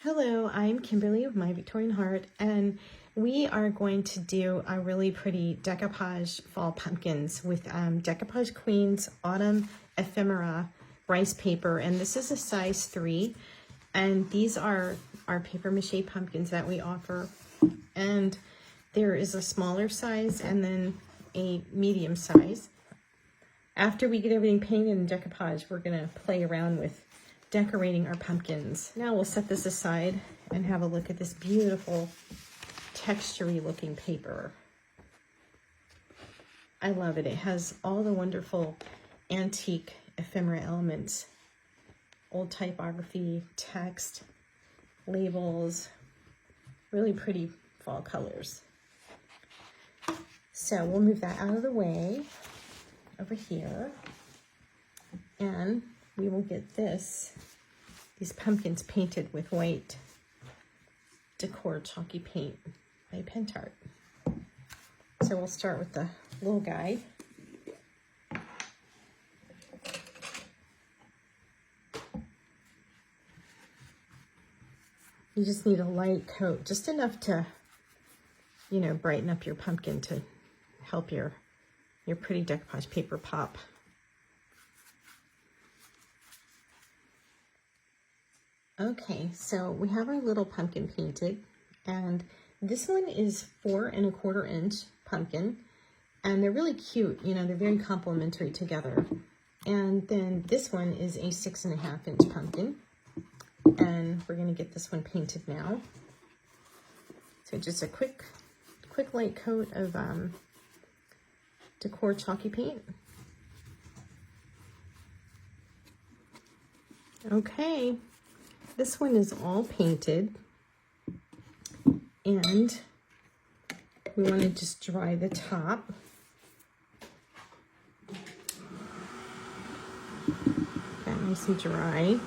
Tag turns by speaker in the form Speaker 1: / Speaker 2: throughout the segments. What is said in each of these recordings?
Speaker 1: Hello, I'm Kimberly of My Victorian Heart, and we are going to do a really pretty decoupage fall pumpkins with Decoupage Queen's Autumn Ephemera rice paper, and this is a size 3, and these are our paper mache pumpkins that we offer, and there is a smaller size and then a medium size. After we get everything painted in decoupage, we're going to play around with decorating our pumpkins. Now we'll set this aside and have a look at this beautiful textury looking paper. I love it. It has all the wonderful antique ephemera elements, old typography, text, labels, really pretty fall colors. So we'll move that out of the way over here, and we will get these pumpkins painted with white Dekor Chalky Paint by Pentart. So we'll start with the little guy. You just need a light coat, just enough to, you know, brighten up your pumpkin to help your pretty decoupage paper pop. Okay, so we have our little pumpkin painted, and this one is 4 1/4 inch pumpkin, and they're really cute. You know, they're very complementary together. And then this one is a 6 1/2 inch pumpkin, and we're going to get this one painted now. So just a quick light coat of Dekor Chalky Paint. Okay. This one is all painted, and we want to just dry the top. Got nice and dry.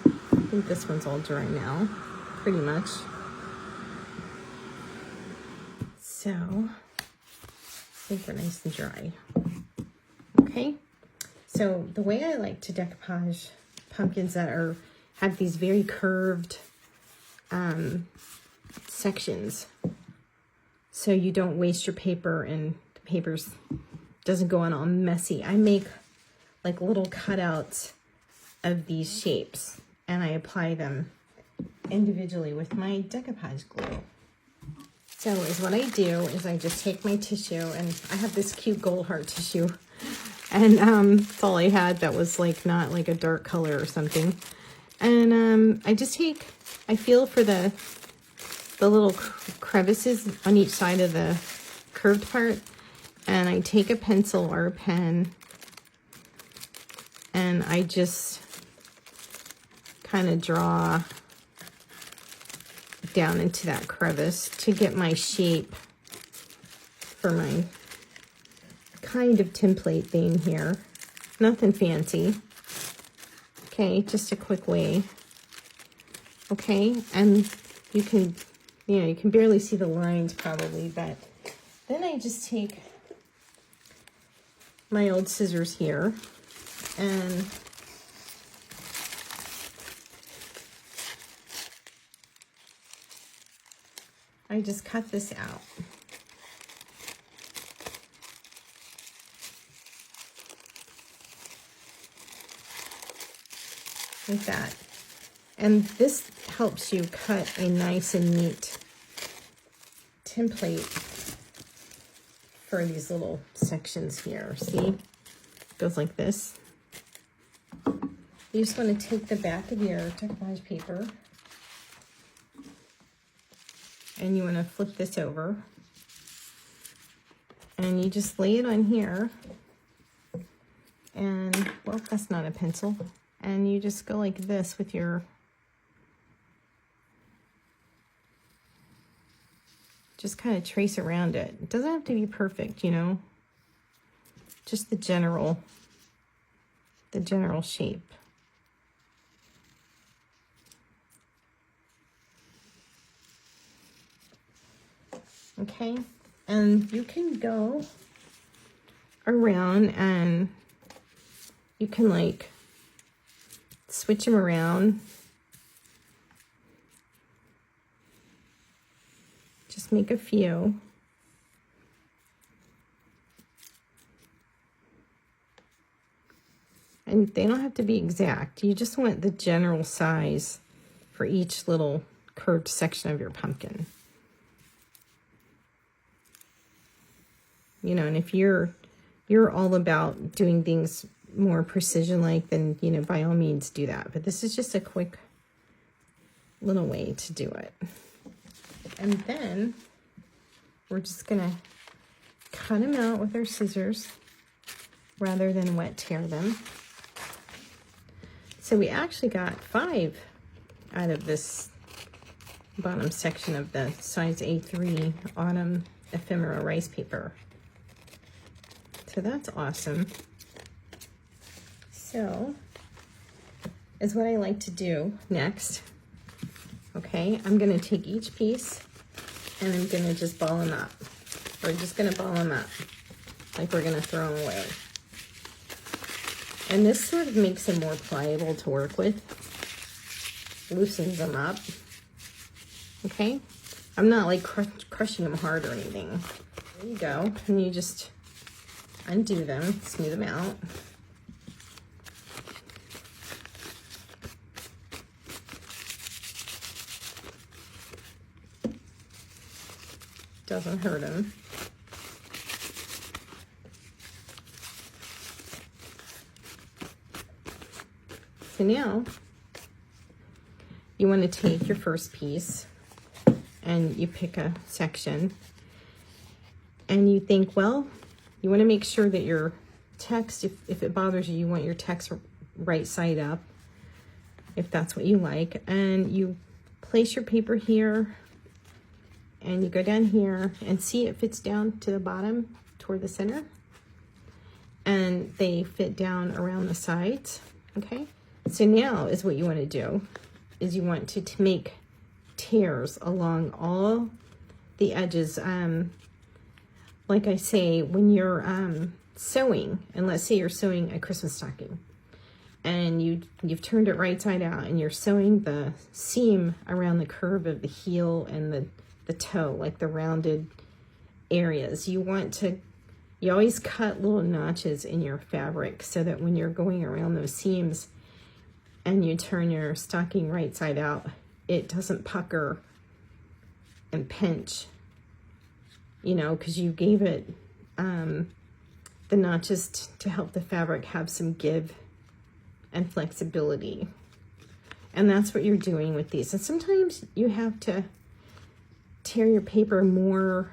Speaker 1: I think this one's all dry now, pretty much. So, I think we're nice and dry. Okay, so the way I like to decoupage pumpkins that have these very curved sections, so you don't waste your paper and the paper doesn't go on all messy. I make like little cutouts of these shapes, and I apply them individually with my decoupage glue. So what I do is I just take my tissue, and I have this cute gold heart tissue, and that's all I had that was like not like a dark color or something. And I feel for the little crevices on each side of the curved part, and I take a pencil or a pen, and I just kind of draw down into that crevice to get my shape for my kind of template thing here. Nothing fancy. Okay, just a quick way. Okay, and you can barely see the lines probably, but then I just take my old scissors here, and I just cut this out. Like that. And this helps you cut a nice and neat template for these little sections here. See? It goes like this. You just want to take the back of your decoupage paper, and you want to flip this over, and you just lay it on here, and, well, that's not a pencil. And you just go like this with your, just kind of trace around it. It doesn't have to be perfect, you know, just the general shape. Okay, and you can go around and you can like switch them around Just make a few. And they don't have to be exact. You just want the general size for each little curved section of your pumpkin. You know, and if you're all about doing things more precision-like, then, you know, by all means do that. But this is just a quick little way to do it. And then we're just gonna cut them out with our scissors rather than wet tear them. So we actually got 5 out of this bottom section of the size A3 autumn ephemera rice paper. So that's awesome. So is what I like to do next. Okay, I'm gonna take each piece and I'm gonna just ball them up. We're just gonna ball them up like we're gonna throw them away. And this sort of makes them more pliable to work with, loosens them up. Okay, I'm not like crushing them hard or anything. There you go, and you just undo them, smooth them out. Doesn't hurt them. So now you want to take your first piece and you pick a section and you think, well, you want to make sure that your text, if it bothers you, you want your text right side up, if that's what you like. And you place your paper here and you go down here and see it fits down to the bottom toward the center. And they fit down around the sides, okay? So now is what you want to do, is you want to make tears along all the edges. Like I say, when you're sewing, and let's say you're sewing a Christmas stocking, and you've turned it right side out, and you're sewing the seam around the curve of the heel and the toe, like the rounded areas. You always cut little notches in your fabric so that when you're going around those seams and you turn your stocking right side out, it doesn't pucker and pinch, you know, because you gave it the notches to help the fabric have some give and flexibility. And that's what you're doing with these. And sometimes you have to tear your paper more,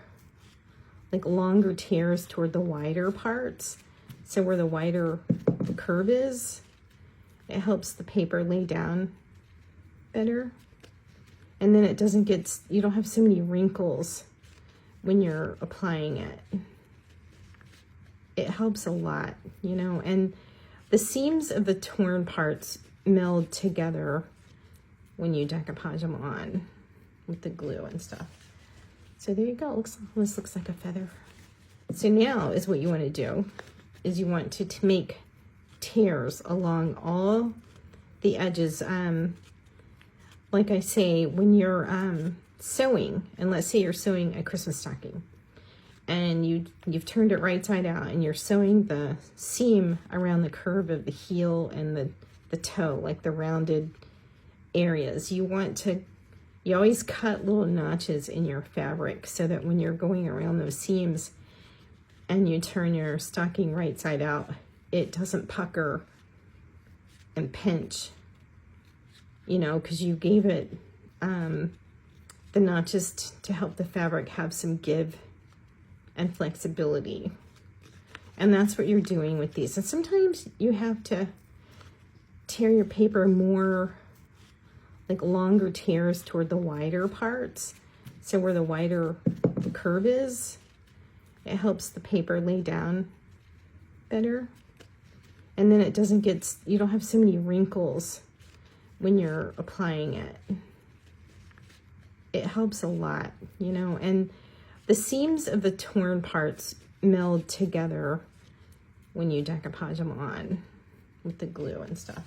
Speaker 1: like longer tears toward the wider parts. So where the wider curve is, it helps the paper lay down better. And then it doesn't get, you don't have so many wrinkles when you're applying it. It helps a lot, you know, and the seams of the torn parts meld together when you decoupage them on with the glue and stuff. So there you go. This looks like a feather. So now is what you want to do, is you want to make tears along all the edges. Like I say, when you're sewing, and let's say you're sewing a Christmas stocking, and you've turned it right side out, and you're sewing the seam around the curve of the heel and the toe, like the rounded areas. You always cut little notches in your fabric so that when you're going around those seams and you turn your stocking right side out, it doesn't pucker and pinch, you know, because you gave it the notches to help the fabric have some give and flexibility. And that's what you're doing with these. And sometimes you have to tear your paper more, like longer tears toward the wider parts. So where the wider curve is, it helps the paper lay down better. And then it doesn't get, you don't have so many wrinkles when you're applying it. It helps a lot, you know, and the seams of the torn parts meld together when you decoupage them on with the glue and stuff.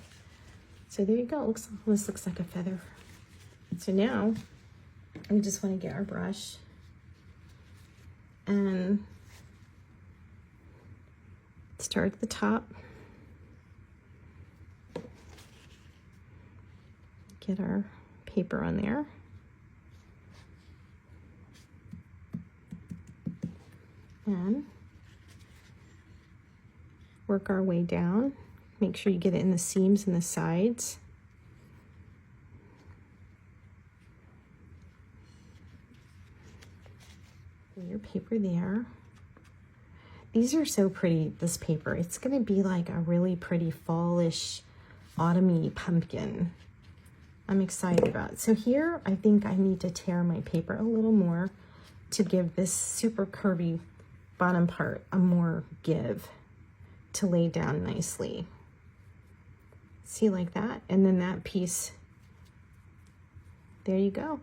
Speaker 1: So there you go. This looks like a feather. So now we just want to get our brush and start at the top. Get our paper on there. And work our way down. Make sure you get it in the seams and the sides. Lay your paper there. These are so pretty, this paper. It's gonna be like a really pretty fallish, autumny pumpkin. I'm excited about it. So here, I think I need to tear my paper a little more to give this super curvy bottom part a more give to lay down nicely. See, like that? And then that piece, there you go.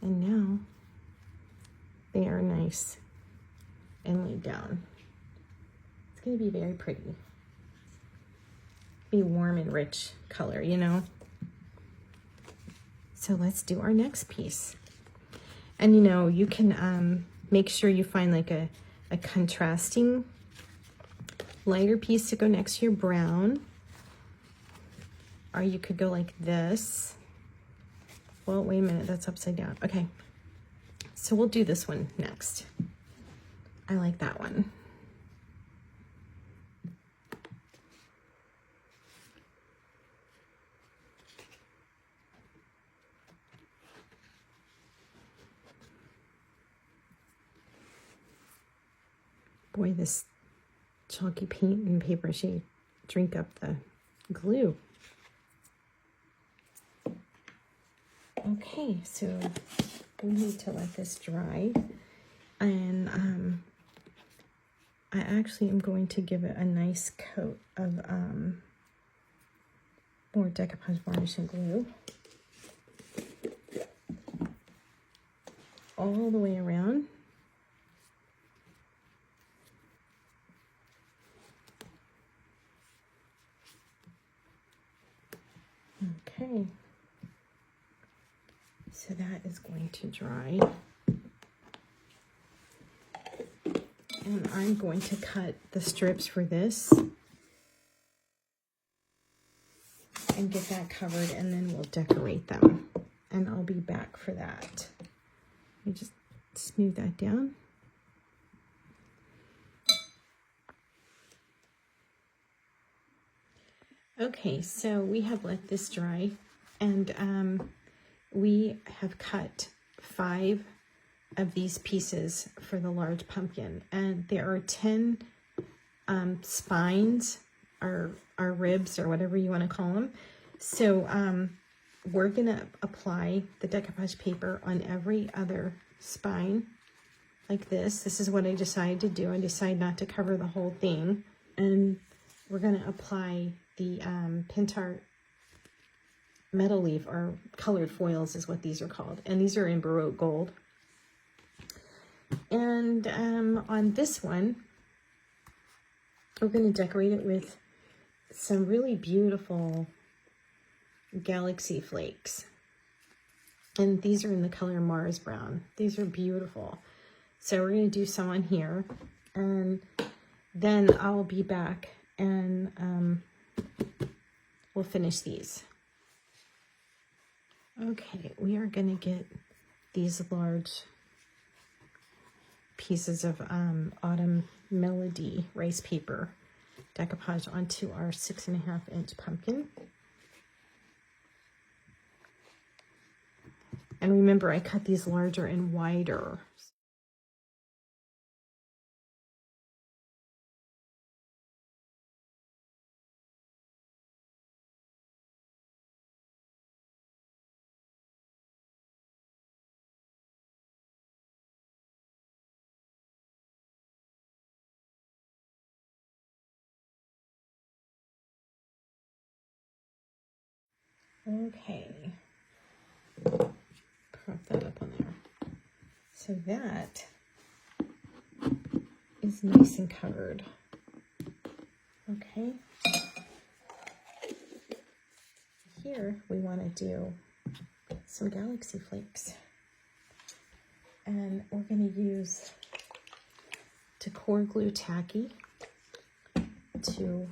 Speaker 1: And now they are nice and laid down. It's gonna be very pretty. Be warm and rich color, you know? So let's do our next piece. And you know, you can make sure you find like a contrasting lighter piece to go next to your brown. Or you could go like this. Well, wait a minute, that's upside down. Okay, so we'll do this one next. I like that one. Boy, this chalky paint and paper mache drink up the glue. Okay, so we need to let this dry. And I actually am going to give it a nice coat of more decoupage varnish and glue. All the way around. Okay, so that is going to dry. And I'm going to cut the strips for this and get that covered, and then we'll decorate them. And I'll be back for that. Let me just smooth that down. Okay, so we have let this dry, and we have cut 5 of these pieces for the large pumpkin, and there are 10 spines or ribs or whatever you want to call them. So we're gonna apply the decoupage paper on every other spine like this. This is what I decided to do. I decided not to cover the whole thing, and we're gonna apply the Pentart metal leaf, or colored foils is what these are called, and these are in Baroque gold. And on this one, we're going to decorate it with some really beautiful galaxy flakes. And these are in the color Mars Brown. These are beautiful. So we're going to do some on here, and then I'll be back and we'll finish these. Okay, we are going to get these large pieces of Autumn Melody rice paper decoupage onto our 6.5-inch pumpkin. And remember, I cut these larger and wider. Okay, prop that up on there. So that is nice and covered. Okay. Here we want to do some galaxy flakes. And we're going to use Dekor Glue Tacky to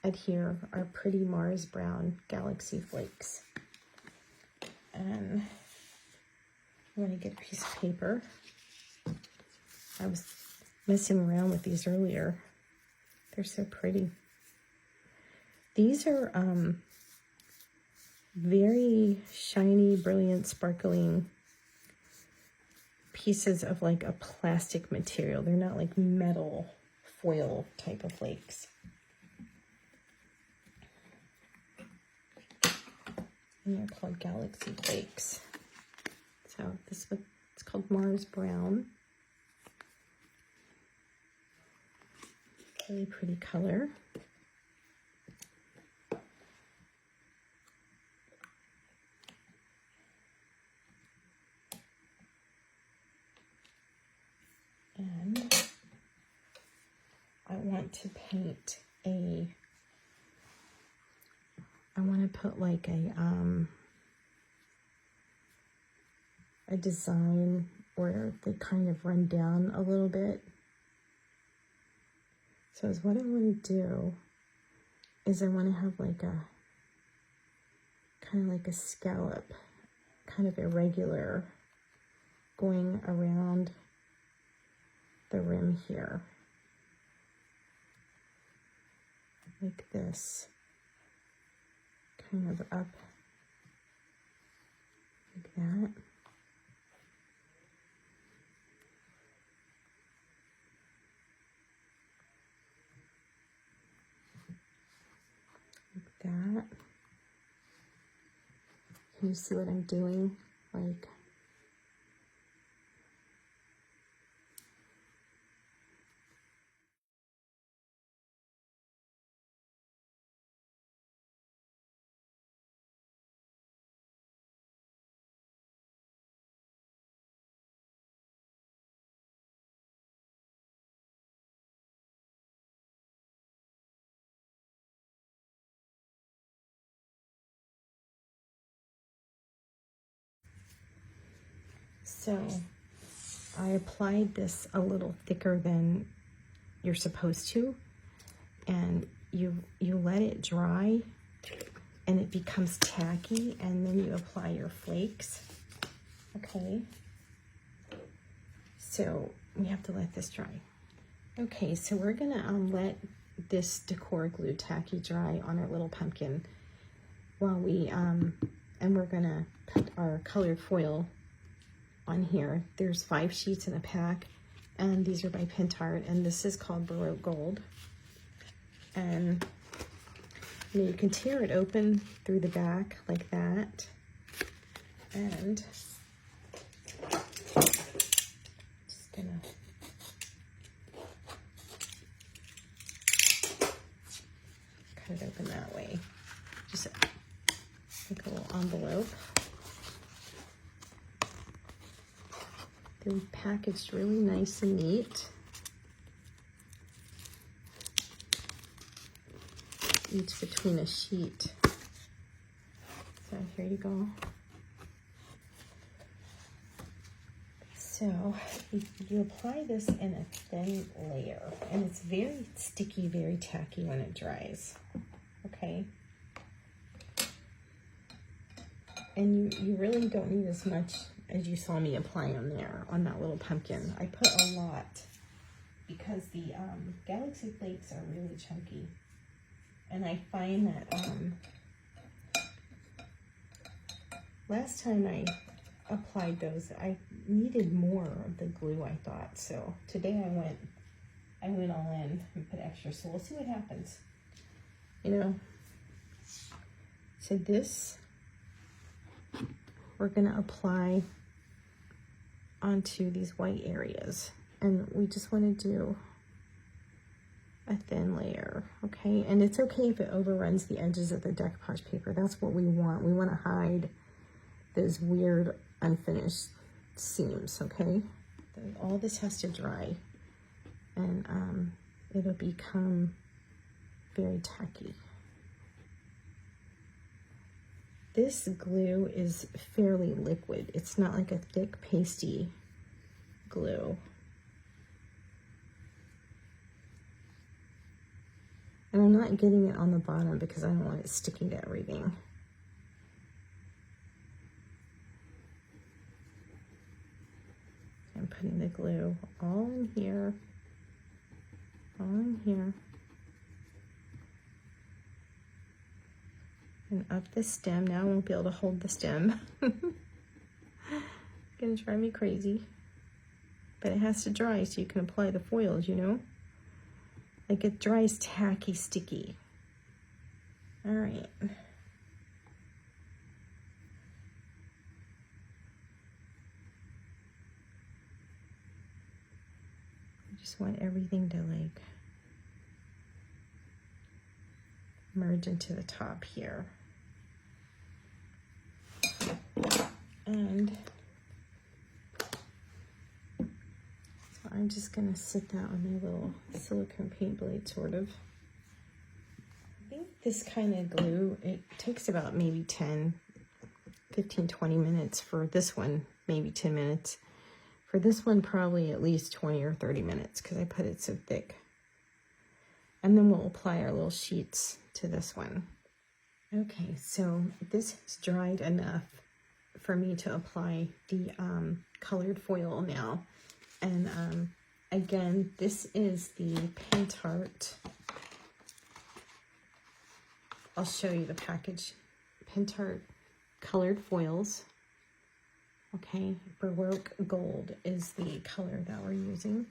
Speaker 1: adhere our pretty Mars Brown Galaxy Flakes. And I'm going to get a piece of paper. I was messing around with these earlier. They're so pretty. These are very shiny, brilliant, sparkling pieces of like a plastic material. They're not like metal foil type of flakes. And they're called Galaxy Flakes. So this one, it's called Mars Brown. Really pretty color. And I want to paint I want to put like a design where they kind of run down a little bit. So what I want to do is I want to have like a kind of like a scallop, kind of irregular, going around the rim here, like this, kind of up like that. That. Can you see what I'm doing? Like, so I applied this a little thicker than you're supposed to, and you let it dry and it becomes tacky, and then you apply your flakes. Okay, so we have to let this dry. Okay, so we're gonna let this Dekor Glue Tacky dry on our little pumpkin while we and we're gonna put our colored foil on here. There's 5 sheets in a pack, and these are by Pentart, and this is called Baroque Gold. And you can tear it open through the back like that, and just gonna cut it open that way. Just like a little envelope. They're packaged really nice and neat. Each between a sheet. So here you go. So you apply this in a thin layer, and it's very sticky, very tacky when it dries. Okay. And you really don't need as much as you saw me apply on there, on that little pumpkin. I put a lot because the Galaxy Flakes are really chunky. And I find that last time I applied those, I needed more of the glue, I thought. So today I went all in and put extra. So we'll see what happens. You know, so this we're gonna apply onto these white areas, and we just want to do a thin layer, okay? And it's okay if it overruns the edges of the decoupage paper. That's what we want. We want to hide those weird unfinished seams, okay? All this has to dry, and it'll become very tacky. This glue is fairly liquid. It's not like a thick, pasty glue. And I'm not getting it on the bottom because I don't want it sticking to everything. I'm putting the glue all in here, all in here, and up the stem. Now I won't be able to hold the stem. Gonna drive me crazy. But it has to dry so you can apply the foils, you know? Like it dries tacky, sticky. All right. I just want everything to like merge into the top here. And I'm just gonna sit that on my little silicone paint blade, sort of. I think this kind of glue, it takes about maybe 10, 15, 20 minutes. For this one, maybe 10 minutes. For this one, probably at least 20 or 30 minutes because I put it so thick. And then we'll apply our little sheets to this one. Okay, so this has dried enough for me to apply the colored foil now. And again, this is the Pentart. I'll show you the package. Pentart colored foils. Okay, Baroque Gold is the color that we're using.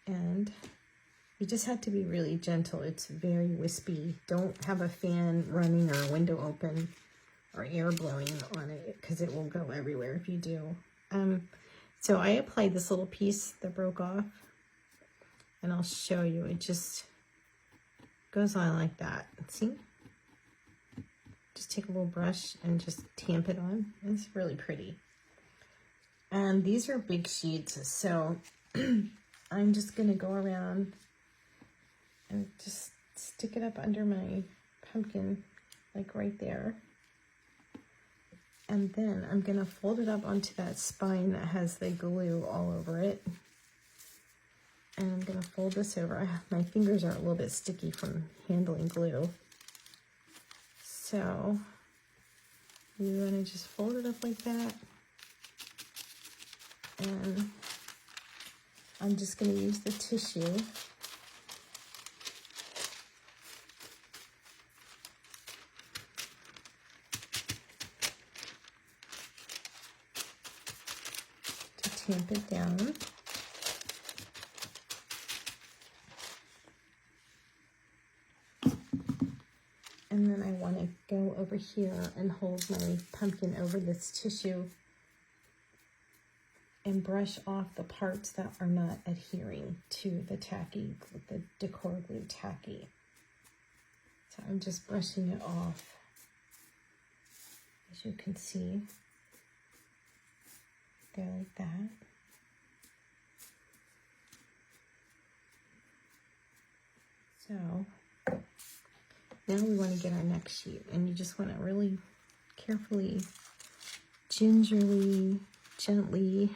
Speaker 1: And you just have to be really gentle. It's very wispy. Don't have a fan running or a window open or air blowing on it because it will go everywhere if you do. So I applied this little piece that broke off, and I'll show you. It just goes on like that. See? Just take a little brush and just tamp it on. It's really pretty. And these are big sheets, so I'm just gonna go around and just stick it up under my pumpkin, like right there. And then I'm gonna fold it up onto that spine that has the glue all over it. And I'm gonna fold this over. My fingers are a little bit sticky from handling glue. So you wanna just fold it up like that. And I'm just gonna use the tissue tamp it down. And then I want to go over here and hold my pumpkin over this tissue and brush off the parts that are not adhering to the tacky, the decor glue tacky. So I'm just brushing it off, as you can see. Go like that. So now we want to get our next sheet, and you just want to really carefully, gingerly, gently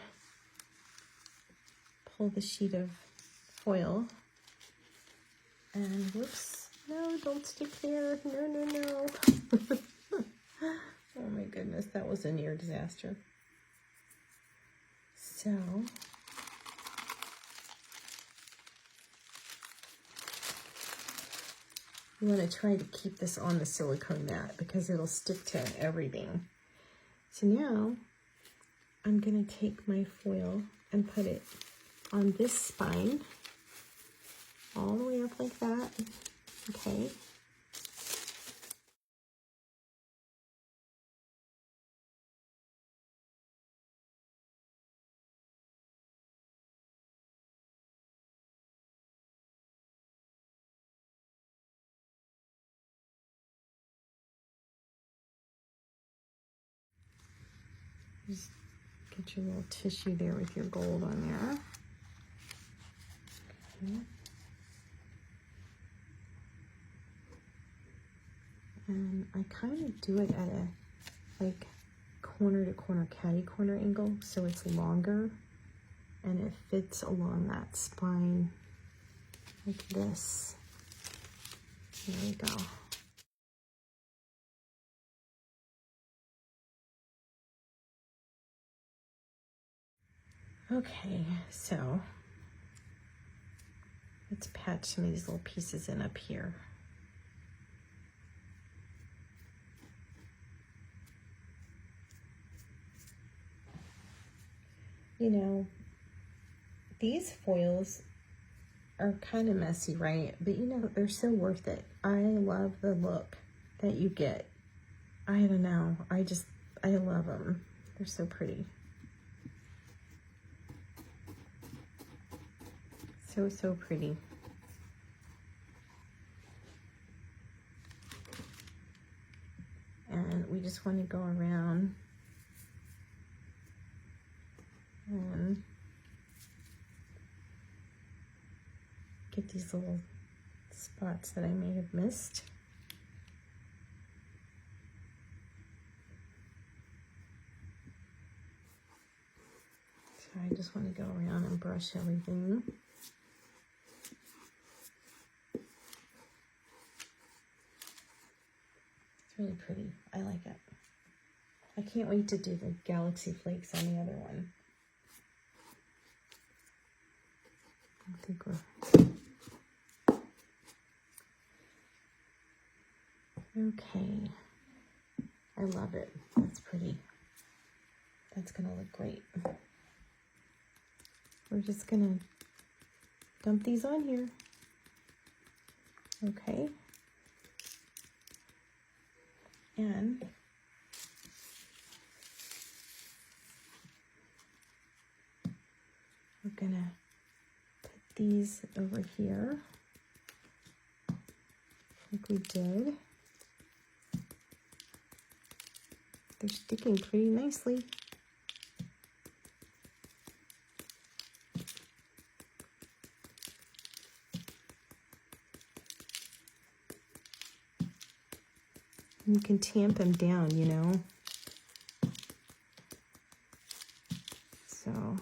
Speaker 1: pull the sheet of foil. And whoops, no, don't stick there. No, no, no. Oh my goodness, that was a near disaster. So you want to try to keep this on the silicone mat because it'll stick to everything. So now I'm going to take my foil and put it on this spine all the way up like that. Okay. Just get your little tissue there with your gold on there. Okay. And I kind of do it at a like corner to corner, catty corner angle, so it's longer and it fits along that spine like this. There we go. Okay, so let's patch some of these little pieces in up here. You know, these foils are kind of messy, right? But you know, they're so worth it. I love the look that you get. I don't know, I love them. They're so pretty. So, so pretty. And we just want to go around and get these little spots that I may have missed. So I just want to go around and brush everything. It's really pretty. I like it. I can't wait to do the Galaxy Flakes on the other one. I think we're... Okay. I love it. That's pretty. That's gonna look great. We're just gonna dump these on here. Okay. And we're gonna put these over here like we did. They're sticking pretty nicely. You can tamp them down, you know. So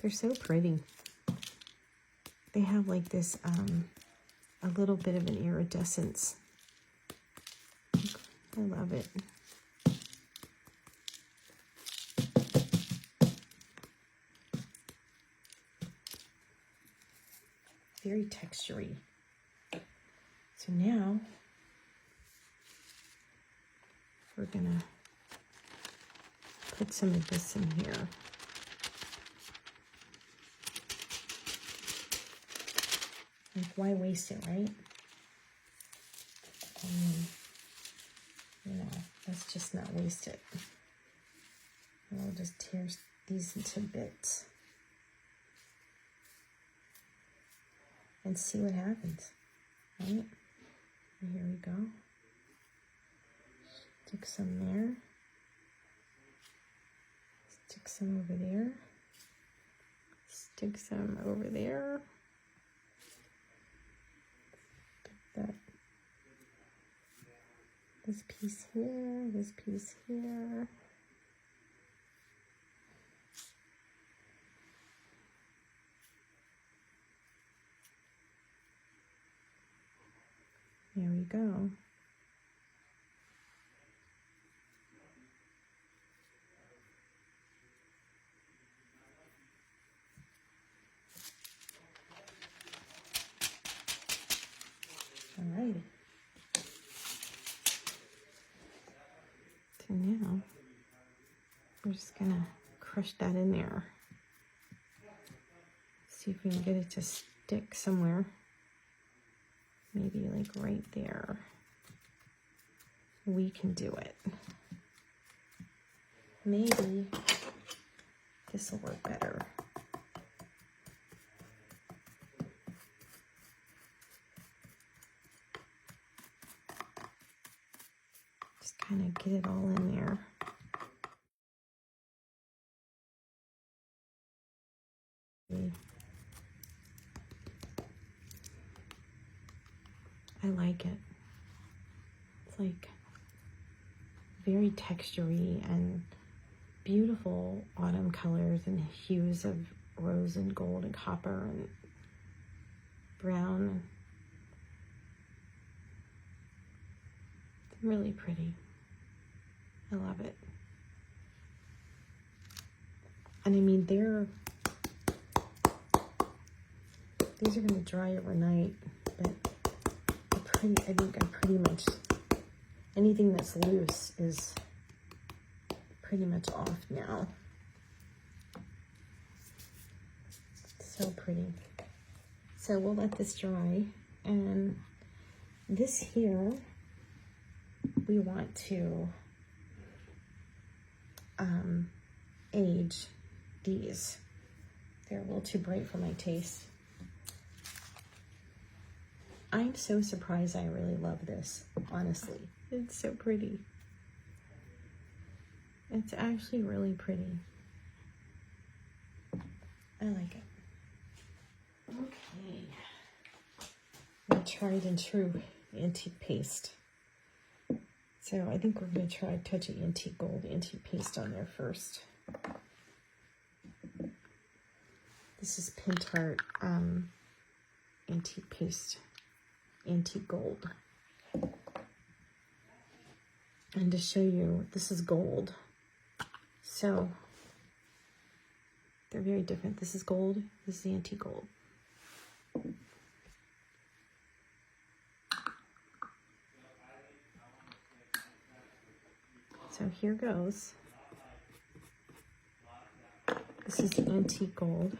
Speaker 1: they're so pretty. They have like this a little bit of an iridescence. I love it. Very textury. So now we're gonna put some of this in here. Like, why waste it, right? I mean, you know, let's just not waste it. And we'll just tear these into bits and see what happens, right? And here we go. Stick some there. Stick some over there. Stick some over there. That. This piece here, this piece here. There we go. Alrighty. So now we're just gonna crush that in there. See if we can get it to stick somewhere. Maybe like right there. We can do it. Maybe this will work better. Just kind of get it all in there. I like it. It's like very textury and beautiful autumn colors and hues of rose and gold and copper and brown. It's really pretty. I love it. And I mean, these are going to dry overnight, but I think I pretty much, anything that's loose is pretty much off now. So pretty. So we'll let this dry, and this here, we want to age these. They're a little too bright for my taste. I'm so surprised. I really love this, honestly. It's so pretty. It's actually really pretty. I like it. Okay. My tried and true antique paste. So I think we're going to try touching antique gold antique paste on there first. This is Pentart antique paste, antique gold. And to show you, this is gold. So they're very different. This is gold, this is antique gold. So here goes. This is antique gold.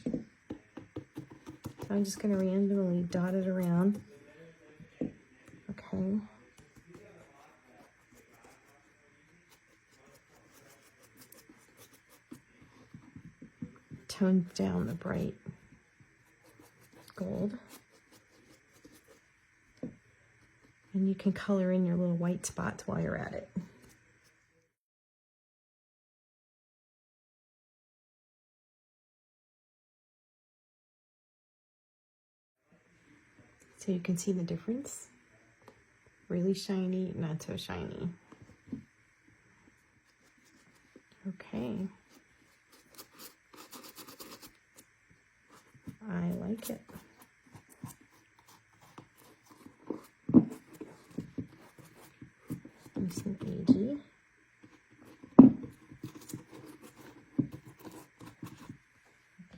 Speaker 1: So I'm just going to randomly dot it around. Okay. Tone down the bright gold. And you can color in your little white spots while you're at it. So you can see the difference. Really shiny, not so shiny. Okay. I like it. Nice and agey.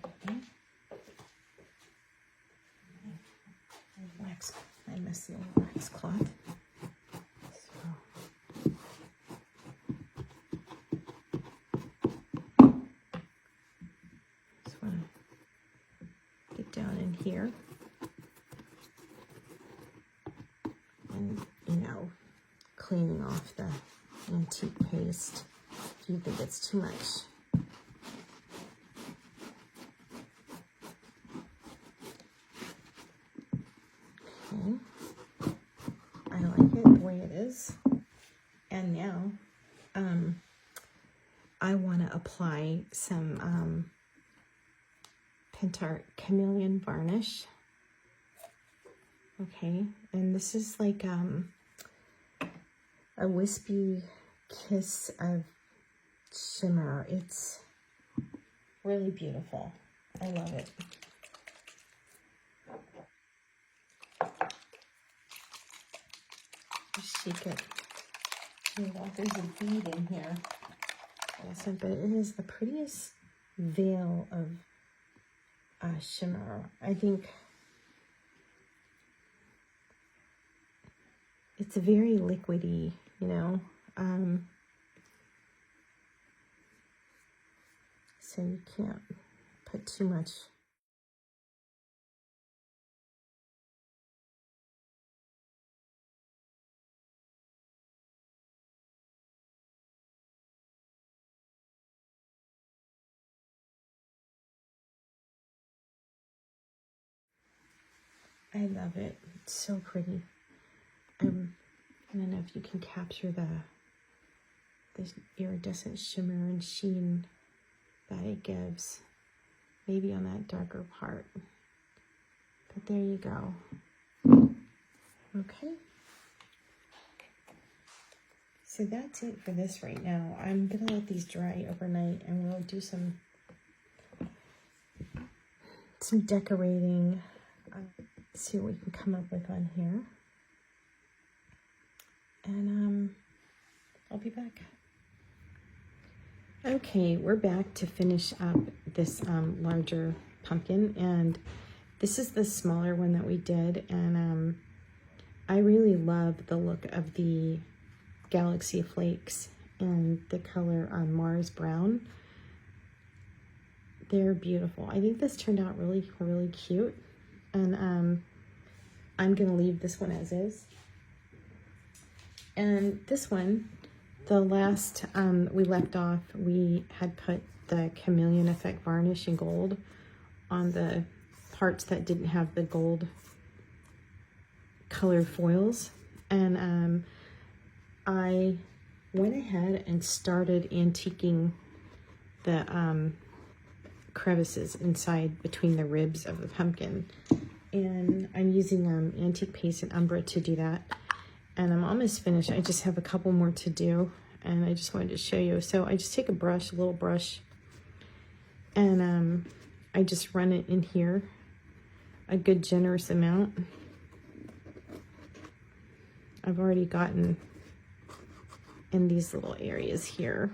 Speaker 1: Okay. Wax. I missed the old wax cloth. Just want to get down in here and, you know, cleaning off the antique paste if you think it's too much. Okay. I like it the way it is. And now I want to apply some Pentart Chameleon varnish. Okay, and this is like a wispy kiss of shimmer. It's really beautiful. I love it. Shake it. You know, there's a bead in here. Also, but it is the prettiest veil of shimmer. I think it's very liquidy, you know. So you can't put too much. I love it. It's so pretty. I don't know if you can capture the iridescent shimmer and sheen that it gives. Maybe on that darker part. But there you go. Okay. So that's it for this right now. I'm gonna let these dry overnight and we'll do some decorating. See what we can come up with on here. And I'll be back. Okay, we're back to finish up this larger pumpkin, and this is the smaller one that we did, and I really love the look of the Galaxy Flakes and the color Mars Brown. They're beautiful. I think this turned out really, really cute, and I'm gonna leave this one as is. And this one, the last we left off, we had put the Chameleon Effect varnish in gold on the parts that didn't have the gold colored foils. And I went ahead and started antiquing the crevices inside between the ribs of the pumpkin. And I'm using antique paste and Umbra to do that. And I'm almost finished. I just have a couple more to do, and I just wanted to show you. So I just take a brush, a little brush, and I just run it in here, a good generous amount. I've already gotten in these little areas here.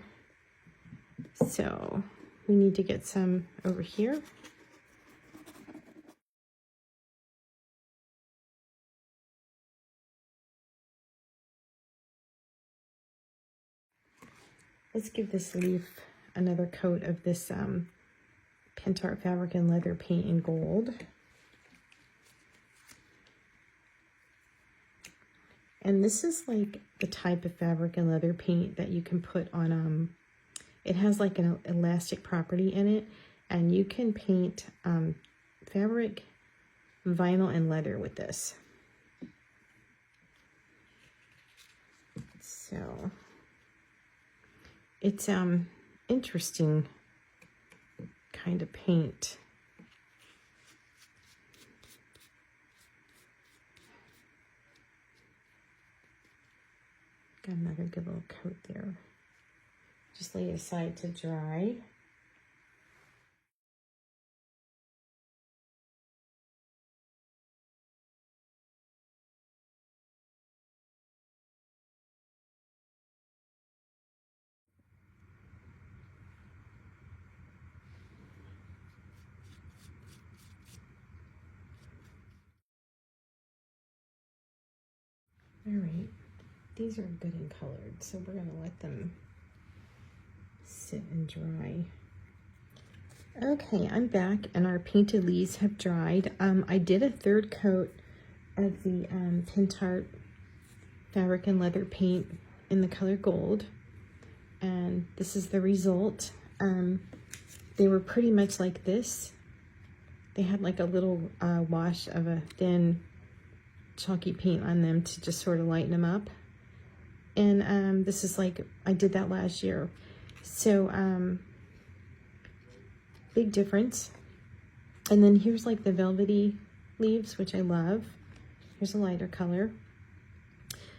Speaker 1: So we need to get some over here. Let's give this leaf another coat of this Pentart Fabric and Leather Paint in gold. And this is like the type of fabric and leather paint that you can put on, it has like an elastic property in it, and you can paint fabric, vinyl, and leather with this. So it's interesting kind of paint. Got another good little coat there. Just lay it aside to dry. All right, these are good and colored, so we're gonna let them sit and dry. Okay, I'm back, and our painted leaves have dried. I did a third coat of the Pentart Fabric and Leather Paint in the color gold, and this is the result. They were pretty much like this. They had like a little wash of a thin chalky paint on them to just sort of lighten them up. And this is like, I did that last year. So big difference. And then here's like the velvety leaves, which I love. Here's a lighter color.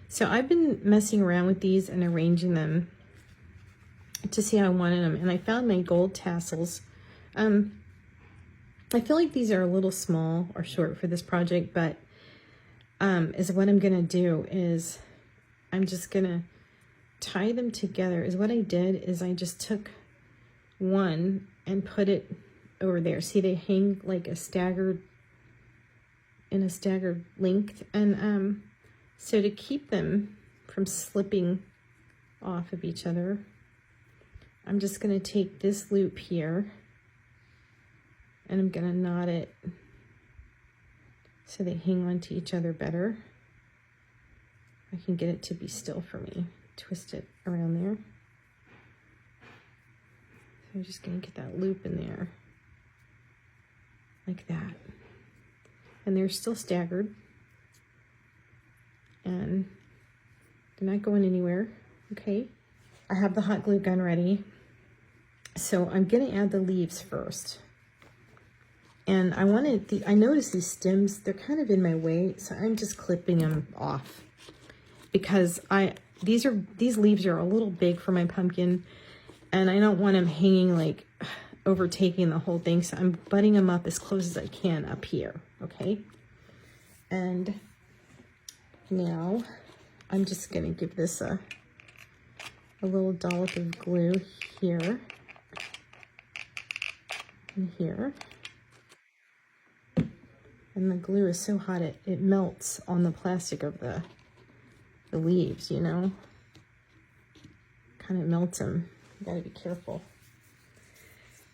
Speaker 1: So I've been messing around with these and arranging them to see how I wanted them. And I found my gold tassels. I feel like these are a little small or short for this project, but is what I'm gonna do is I'm just gonna tie them together. Is what I did is I just took one and put it over there. See, they hang like a staggered length, and so to keep them from slipping off of each other, I'm just gonna take this loop here and I'm gonna knot it so they hang on to each other better. I can get it to be still for me. Twist it around there. So I'm just gonna get that loop in there, like that. And they're still staggered. And they're not going anywhere, okay? I have the hot glue gun ready. So I'm gonna add the leaves first. And I noticed these stems, they're kind of in my way, so I'm just clipping them off. Because these leaves are a little big for my pumpkin, and I don't want them hanging like overtaking the whole thing, so I'm butting them up as close as I can up here, okay? And now I'm just gonna give this a little dollop of glue here and here. And the glue is so hot it melts on the plastic of the leaves, you know? Kind of melts them. You gotta be careful.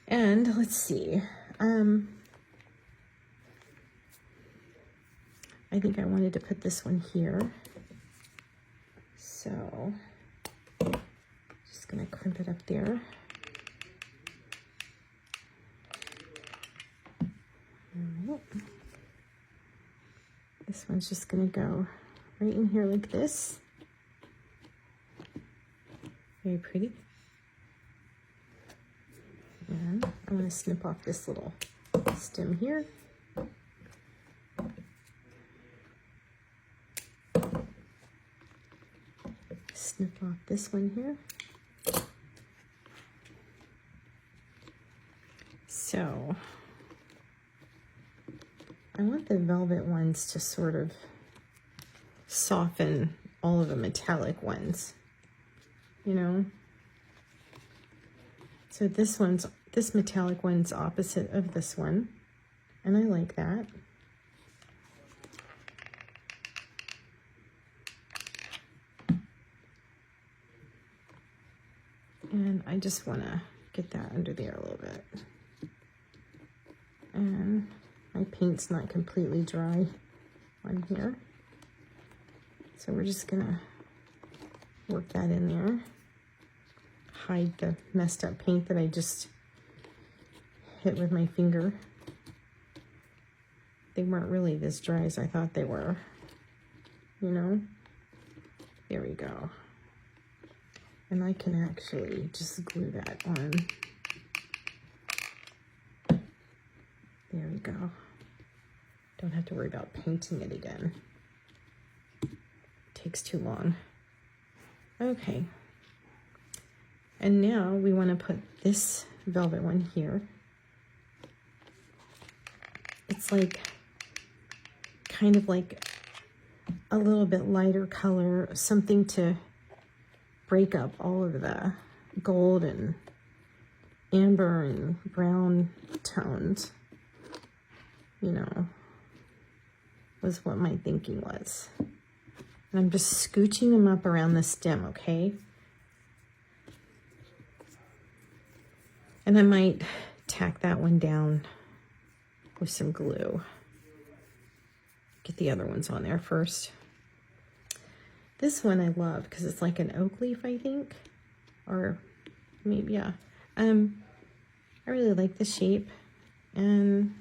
Speaker 1: And let's see. I think I wanted to put this one here. So just gonna crimp it up there. All right. This one's just gonna go right in here like this. Very pretty. And I'm gonna snip off this little stem here. Snip off this one here. So I want the velvet ones to sort of soften all of the metallic ones, you know? So this metallic one's opposite of this one, and I like that. And I just want to get that under there a little bit. And my paint's not completely dry on here, so we're just gonna work that in there. Hide the messed up paint that I just hit with my finger. They weren't really this dry as I thought they were, you know? There we go. And I can actually just glue that on. There we go. Don't have to worry about painting it again. Takes too long. Okay. And now we want to put this velvet one here. It's like, kind of like a little bit lighter color, something to break up all of the gold and amber and brown tones, you know, was what my thinking was. And I'm just scooching them up around the stem, okay? And I might tack that one down with some glue. Get the other ones on there first. This one I love because it's like an oak leaf, I think, or maybe, yeah. I really like the shape, and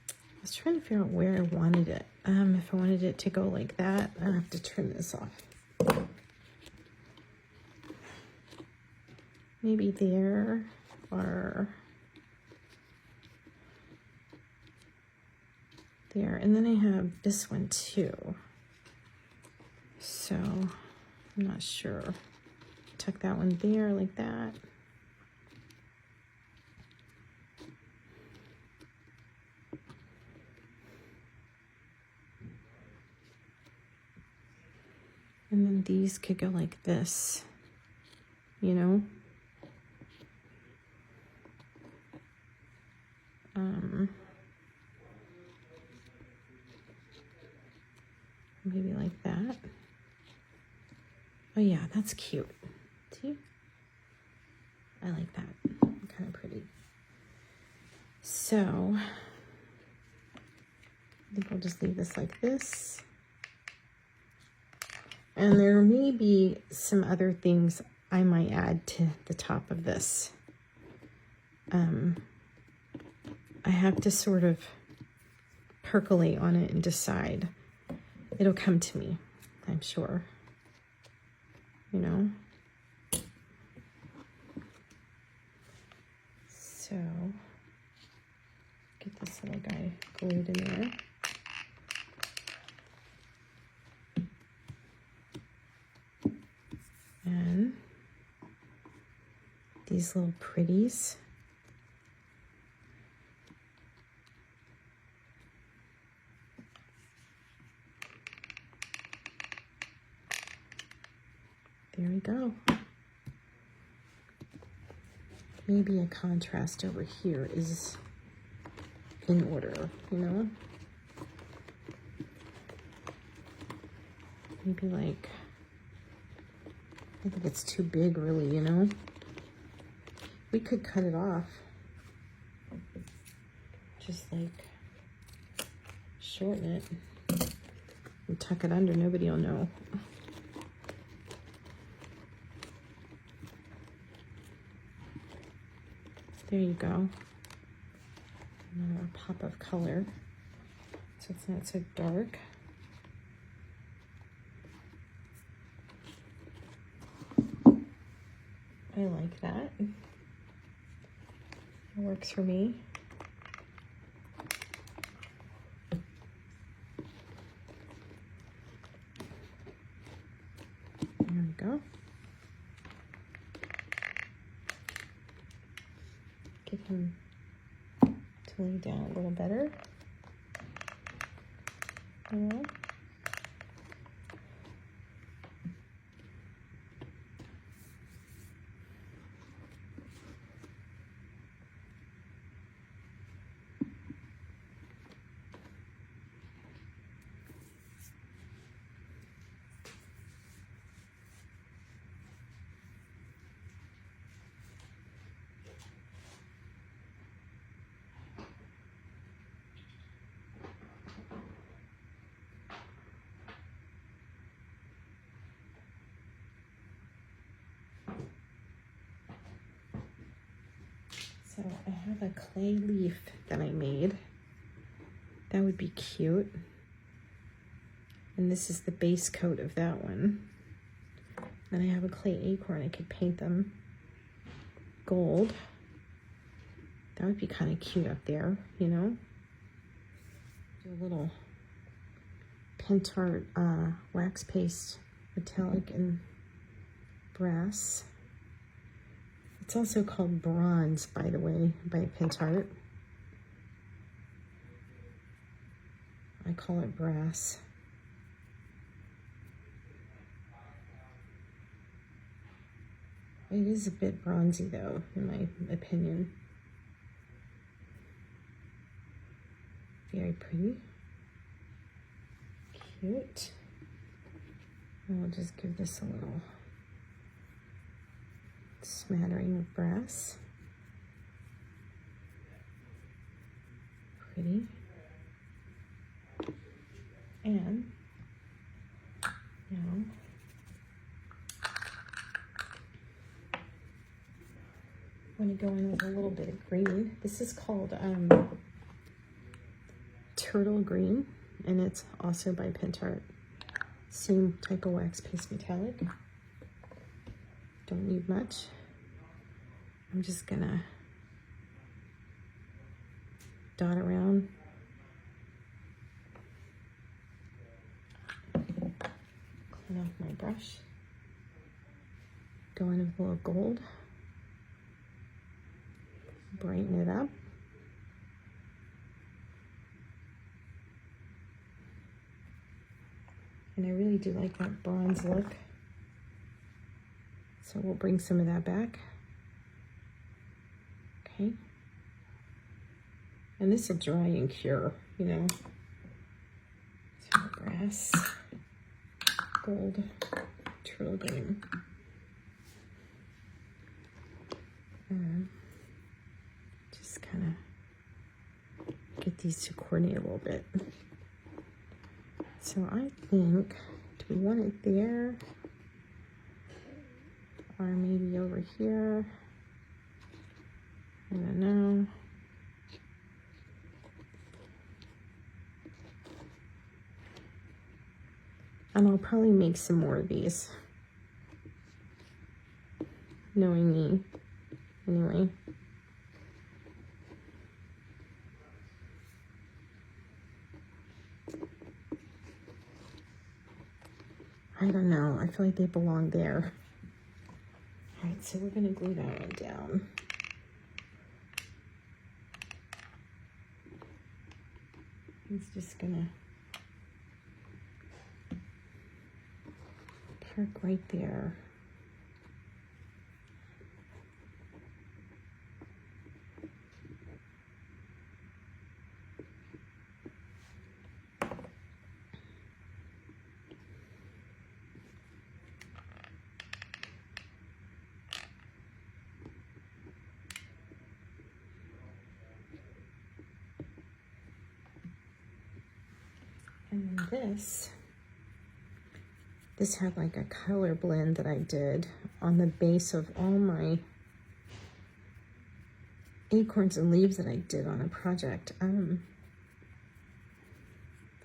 Speaker 1: I was trying to figure out where I wanted it. If I wanted it to go like that, I have to trim this off. Maybe there, or there. And then I have this one too. So I'm not sure. Tuck that one there like that. And then these could go like this, you know? Maybe like that. Oh yeah, that's cute. See? I like that. Kind of pretty. So I think I'll just leave this like this. And there may be some other things I might add to the top of this. I have to sort of percolate on it and decide. It'll come to me, I'm sure. You know? So, get this little guy glued in there. these little pretties. There we go. Maybe a contrast over here is in order, you know? Maybe like, I think it's too big really, you know? We could cut it off. Just like shorten it and tuck it under, nobody will know. There you go. Another pop of color, so it's not so dark. I like that. It works for me. There we go. Get him to lay down a little better. Yeah. So I have a clay leaf that I made. That would be cute. And this is the base coat of that one. Then I have a clay acorn. I could paint them gold. That would be kind of cute up there, you know? Do a little Pentart wax paste, metallic and brass. It's also called bronze, by the way, by Pentart. I call it brass. It is a bit bronzy though, in my opinion. Very pretty. Cute. And we'll just give this a little smattering of brass. Pretty. And now I'm going to go in with a little bit of green. This is called Turtle Green, and it's also by Pentart. Same type of wax paste metallic. Don't need much. I'm just gonna dot around. Clean off my brush. Go in with a little gold. Brighten it up. And I really do like that bronze look. So we'll bring some of that back. Okay. And this will dry and cure, you know. So brass, gold, turtle green. Just kind of get these to coordinate a little bit. So I think, do we want it there? Or maybe over here? I don't know. And I'll probably make some more of these. Knowing me. Anyway. I don't know. I feel like they belong there. All right, so we're gonna glue that one down. It's just gonna park right there. And then this had like a color blend that I did on the base of all my acorns and leaves that I did on a project.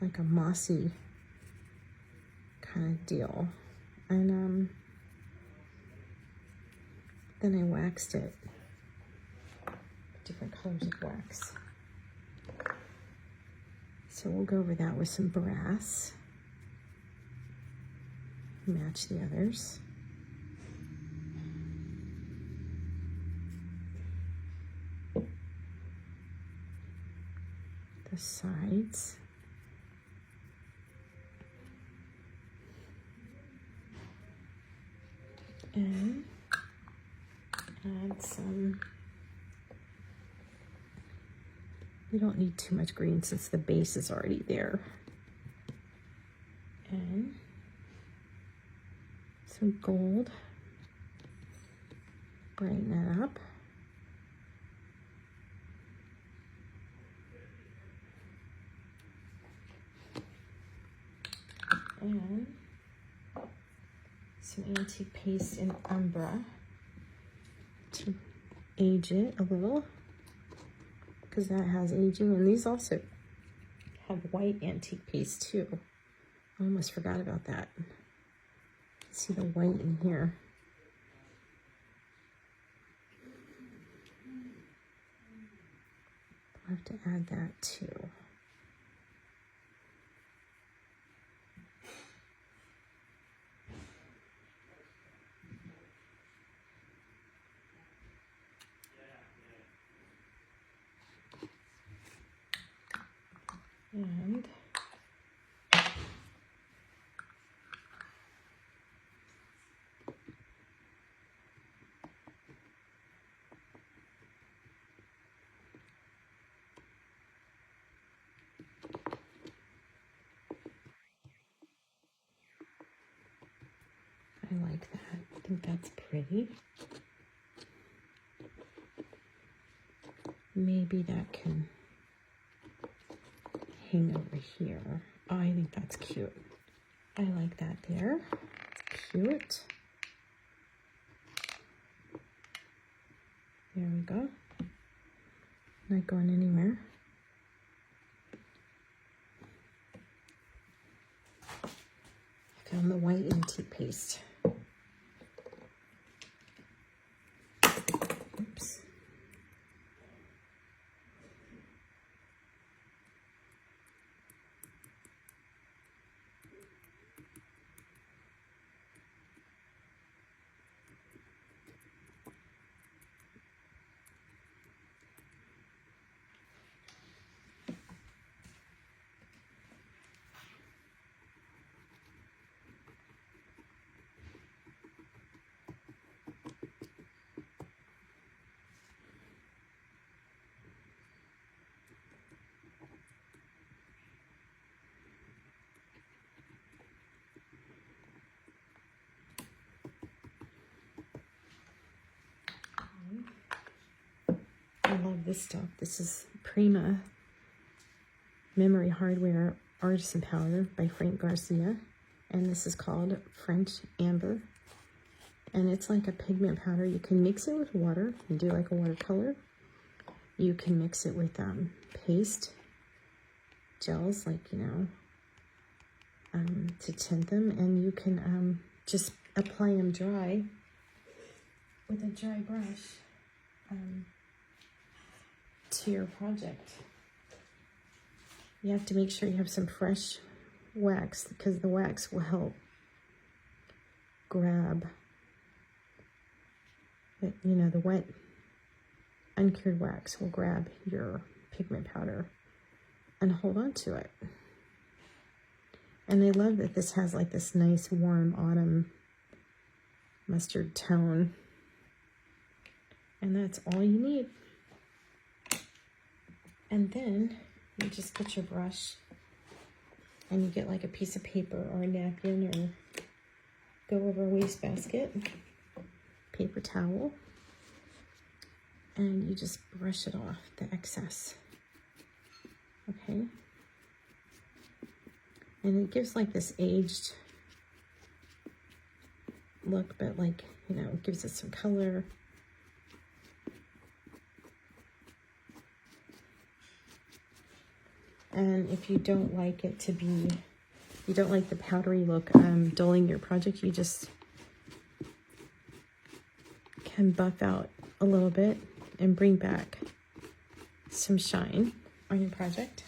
Speaker 1: Like a mossy kind of deal. And then I waxed it. Different colors of wax. So we'll go over that with some brass. Match the others. The sides. And add some. We don't need too much green since the base is already there. And some gold. Brighten that up. And some antique paste in Umbra to age it a little, because that has aging, and these also have white antique paste too. I almost forgot about that. See the white in here. I'll have to add that too. And I like that. I think that's pretty. Maybe that can hang over here. Oh, I think that's cute. I like that there. It's cute. There we go. Not going anywhere. I found the white antique paste. Oops. I love this stuff. This is Prima Memory Hardware Artisan Powder by Frank Garcia. And this is called French Amber. And it's like a pigment powder. You can mix it with water and do like a watercolor. You can mix it with paste, gels, like, you know, to tint them. And you can just apply them dry with a dry brush to your project. You have to make sure you have some fresh wax, because the wax will help grab that, you know, the wet uncured wax will grab your pigment powder and hold on to it. And I love that this has like this nice warm autumn mustard tone. And that's all you need. And then you just get your brush and you get like a piece of paper or a napkin or go over a wastebasket, paper towel, and you just brush it off, the excess. Okay. And it gives like this aged look, but like, you know, it gives it some color. And if you don't like it to be, you don't like the powdery look dulling your project, you just can buff out a little bit and bring back some shine on your project.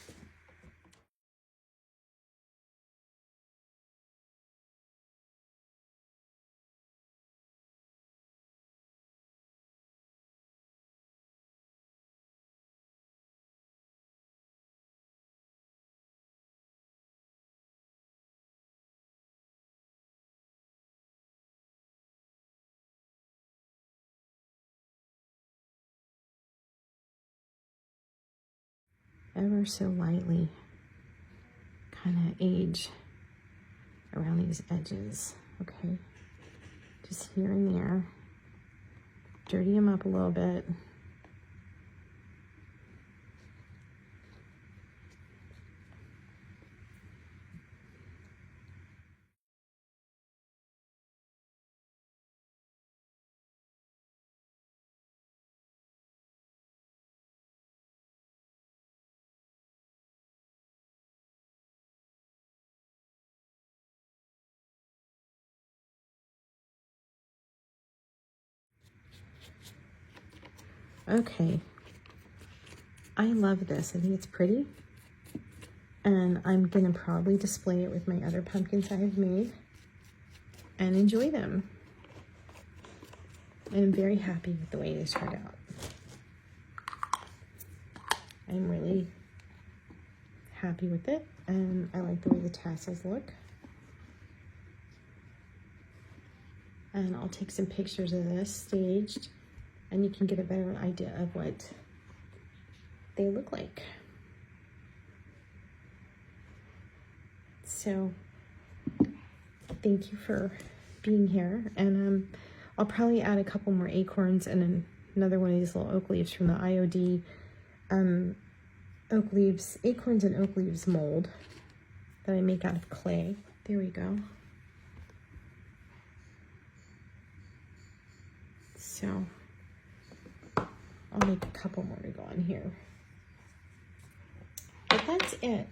Speaker 1: Ever so lightly kind of age around these edges, okay? Just here and there. Dirty them up a little bit. Okay, I love this. I think it's pretty. And I'm gonna probably display it with my other pumpkins I have made and enjoy them. And I'm very happy with the way they turned out. I'm really happy with it, and I like the way the tassels look. And I'll take some pictures of this staged, and you can get a better idea of what they look like. So thank you for being here, and I'll probably add a couple more acorns and another one of these little oak leaves from the IOD oak leaves, acorns and oak leaves mold that I make out of clay. There we go. So I'll make a couple more to go on here. But that's it.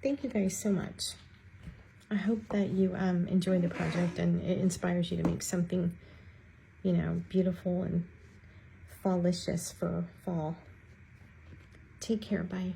Speaker 1: Thank you guys so much. I hope that you enjoy the project and it inspires you to make something, you know, beautiful and fallicious for fall. Take care. Bye.